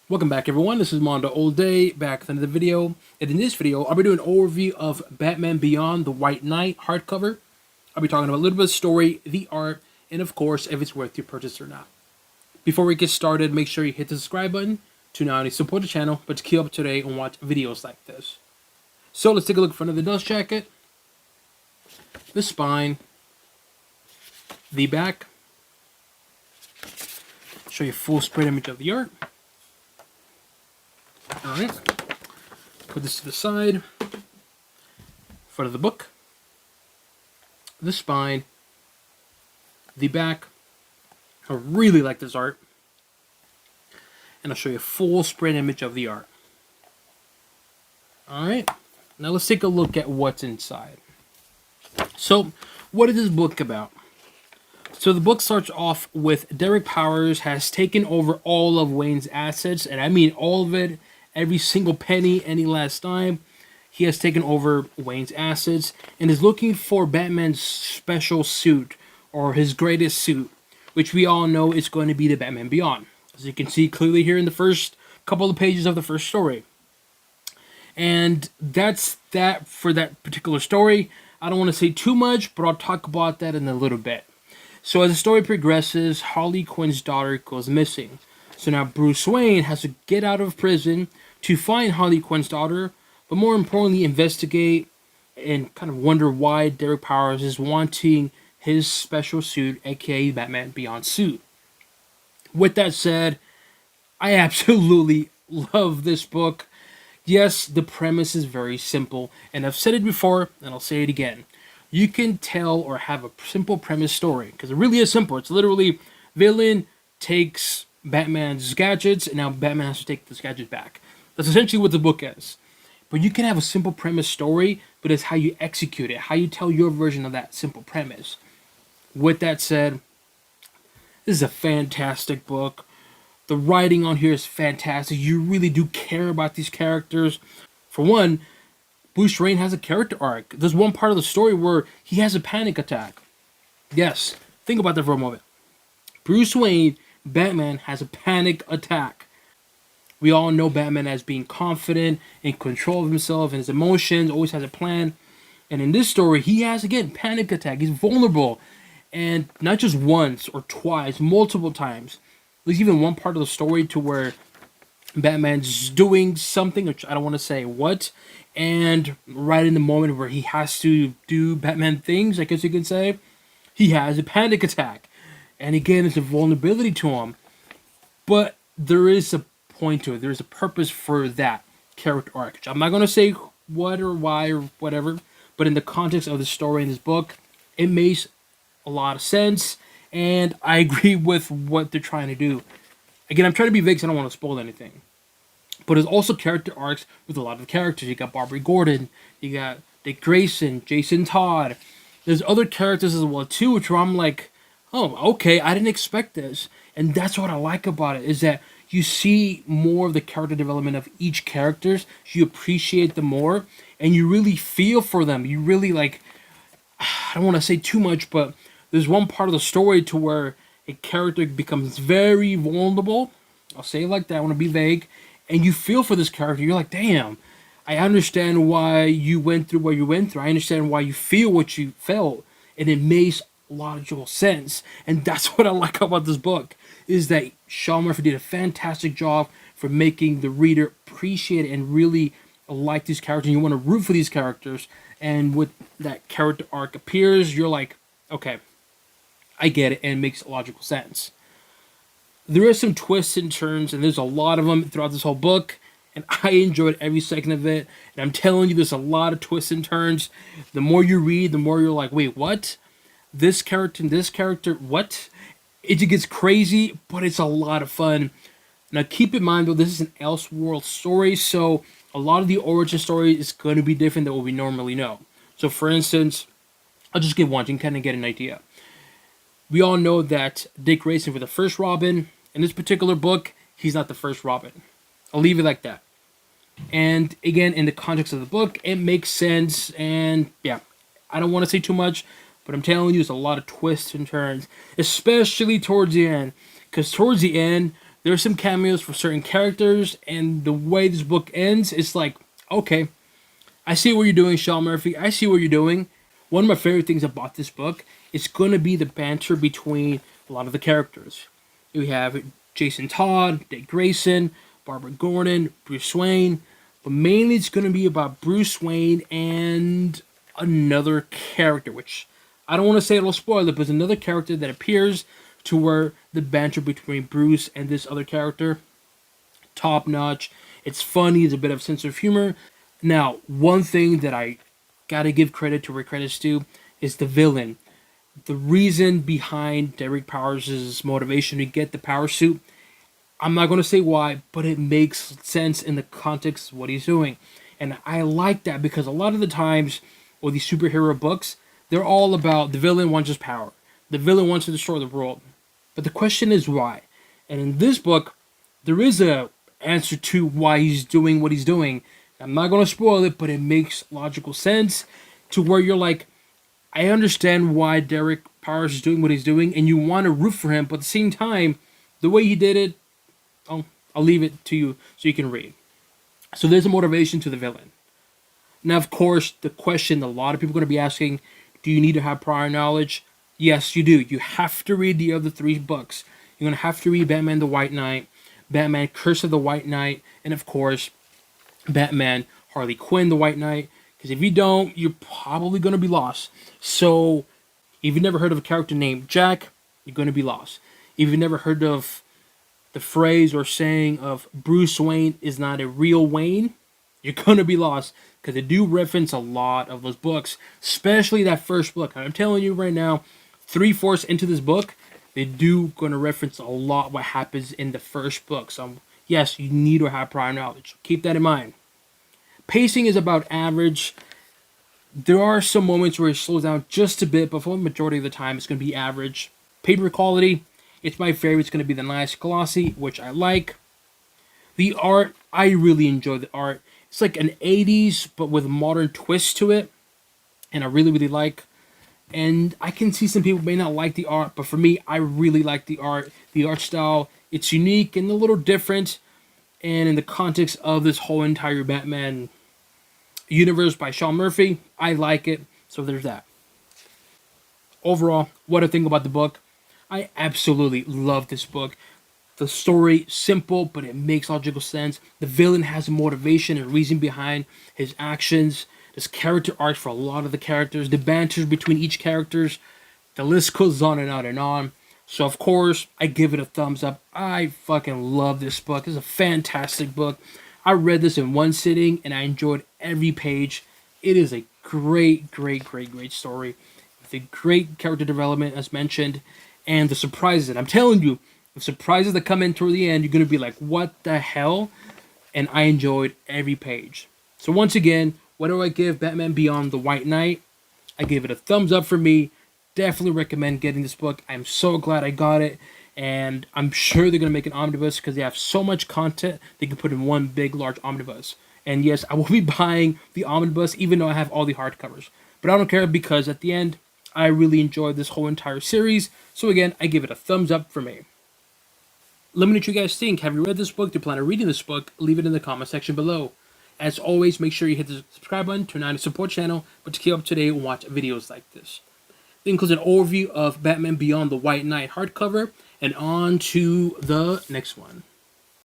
Welcome back, everyone. This is MandoAllDay back with another video. And in this video, I'll be doing an overview of Batman Beyond the White Knight hardcover. I'll be talking about a little bit of the story, the art, and of course, if it's worth your purchase or not. Before we get started, make sure you hit the subscribe button to not only support the channel, but to keep up to date and watch videos like this. So let's take a look front of the dust jacket, the spine, the back. Show you a full spread image of the art. Alright, put this to the side, front of the book, the spine, the back. I really like this art, and I'll show you a full spread image of the art. Alright, now let's take a look at what's inside. So, what is this book about? So the book starts off with Derek Powers has taken over all of Wayne's assets, and I mean all of it. Every single penny, any last dime, he has taken over Wayne's assets and is looking for Batman's special suit, or his greatest suit, which we all know is going to be the Batman Beyond, as you can see clearly here in the first couple of pages of the first story. And that's that for that particular story. I don't want to say too much, but I'll talk about that in a little bit. So as the story progresses, Harley Quinn's daughter goes missing. So now Bruce Wayne has to get out of prison to find Harley Quinn's daughter, but more importantly, investigate and kind of wonder why Derek Powers is wanting his special suit, aka Batman Beyond suit. With that said, I absolutely love this book. Yes, the premise is very simple, and I've said it before, and I'll say it again. You can tell or have a simple premise story, because it really is simple. It's literally villain takes Batman's gadgets, and now Batman has to take those gadgets back. That's essentially what the book is. But you can have a simple premise story, but it's how you execute it, how you tell your version of that simple premise. With that said, this is a fantastic book. The writing on here is fantastic. You really do care about these characters. For one, Bruce Wayne has a character arc. There's one part of the story where he has a panic attack. Yes, think about that for a moment. Bruce Wayne, Batman, has a panic attack. We all know Batman as being confident, in control of himself and his emotions, always has a plan. And in this story, he has, again, panic attack. He's vulnerable. And not just once or twice, multiple times. There's even one part of the story to where Batman's doing something, which I don't want to say what, and right in the moment where he has to do Batman things, I guess you could say, he has a panic attack. And again, it's a vulnerability to him. But there is a point to it. There's a purpose for that character arc. I'm not going to say what or why or whatever, but in the context of the story in this book, it makes a lot of sense, and I agree with what they're trying to do. Again, I'm trying to be vague, so I don't want to spoil anything. But there's also character arcs with a lot of characters. You got Barbara Gordon, you got Dick Grayson, Jason Todd. There's other characters as well too, which I'm like, oh, okay, I didn't expect this. And that's what I like about it, is that you see more of the character development of each characters, you appreciate them more, and you really feel for them. You really like, I don't want to say too much, but there's one part of the story to where a character becomes very vulnerable. I'll say it like that, I want to be vague. And you feel for this character. You're like, damn, I understand why you went through what you went through. I understand why you feel what you felt. And it makes logical sense. And that's what I like about this book, is that Sean Murphy did a fantastic job for making the reader appreciate it and really like these characters. And you want to root for these characters. And with that character arc appears, you're like, okay, I get it, and it makes logical sense. There are some twists and turns, and there's a lot of them throughout this whole book, and I enjoyed every second of it. And I'm telling you, there's a lot of twists and turns. The more you read, the more you're like, wait, what? This character and this character, what? It just gets crazy, but it's a lot of fun. Now, keep in mind, though, this is an Elseworld story, so a lot of the origin story is going to be different than what we normally know. So, for instance, I'll just give one, you can kind of get an idea. We all know that Dick Grayson for the first Robin. In this particular book, he's not the first Robin. I'll leave it like that. And again, in the context of the book, it makes sense. And yeah, I don't want to say too much, but I'm telling you, there's a lot of twists and turns, especially towards the end. Because towards the end, There's some cameos for certain characters, and the way this book ends, it's like, okay, I see what you're doing, Sean Murphy. I see what you're doing. One of my favorite things about this book is going to be the banter between a lot of the characters. We have Jason Todd, Dick Grayson, Barbara Gordon, Bruce Wayne, but mainly it's going to be about Bruce Wayne and another character, which I don't want to say it'll spoil it, but it's another character that appears to where the banter between Bruce and this other character, top notch. It's funny, it's a bit of sense of humor. Now, one thing that I gotta give credit to where credit's due is the villain. The reason behind Derek Powers' motivation to get the power suit, I'm not gonna say why, but it makes sense in the context of what he's doing. And I like that because a lot of the times with these superhero books, they're all about the villain wants his power. The villain wants to destroy the world. But the question is why. And in this book, there is a answer to why he's doing what he's doing. I'm not going to spoil it, but it makes logical sense to where you're like, I understand why Derek Powers is doing what he's doing, and you want to root for him, but at the same time, the way he did it, I'll leave it to you so you can read. So there's a motivation to the villain. Now, of course, the question a lot of people are going to be asking, do you need to have prior knowledge? Yes, you do. You have to read the other 3 books. You're going to have to read Batman the White Knight, Batman Curse of the White Knight, and of course, Batman Harley Quinn the White Knight. Because if you don't, you're probably going to be lost. So, if you've never heard of a character named Jack, you're going to be lost. If you've never heard of the phrase or saying of Bruce Wayne is not a real Wayne, you're going to be lost. Because they do reference a lot of those books, especially that first book. And I'm telling you right now, 3/4 into this book, they do going to reference a lot what happens in the first book. So, yes, you need to have prior knowledge. Keep that in mind. Pacing is about average. There are some moments where it slows down just a bit, but for the majority of the time, it's going to be average. Paper quality, it's my favorite. It's going to be the nice glossy, which I like. The art, I really enjoy the art. It's like an 80s, but with a modern twist to it. And I really, really like. And I can see some people may not like the art, but for me, I really like the art. The art style, it's unique and a little different. And in the context of this whole entire Batman universe by Sean Murphy, I like it. So there's that. Overall, what I think about the book, I absolutely love this book. The story, simple, but it makes logical sense. The villain has a motivation and reason behind his actions. There's character arc for a lot of the characters. The banter between each characters. The list goes on and on and on. So, of course, I give it a thumbs up. I fucking love this book. It's a fantastic book. I read this in one sitting, and I enjoyed every page. It is a great, great, great, great story. With a great character development, as mentioned. And the surprises. I'm telling you, the surprises that come in toward the end, you're going to be like, what the hell? And I enjoyed every page. So once again, what do I give Batman Beyond the White Knight? I gave it a thumbs up for me. Definitely recommend getting this book. I'm so glad I got it. And I'm sure they're going to make an omnibus because they have so much content they can put in one big, large omnibus. And yes, I will be buying the omnibus even though I have all the hardcovers. But I don't care because at the end, I really enjoyed this whole entire series. So again, I give it a thumbs up for me. Let me know what you guys think. Have you read this book? Do you plan on reading this book? Leave it in the comment section below. As always, make sure you hit the subscribe button, turn on the support channel, but to keep up to date and watch videos like this. It includes an overview of Batman Beyond the White Knight hardcover, and on to the next one.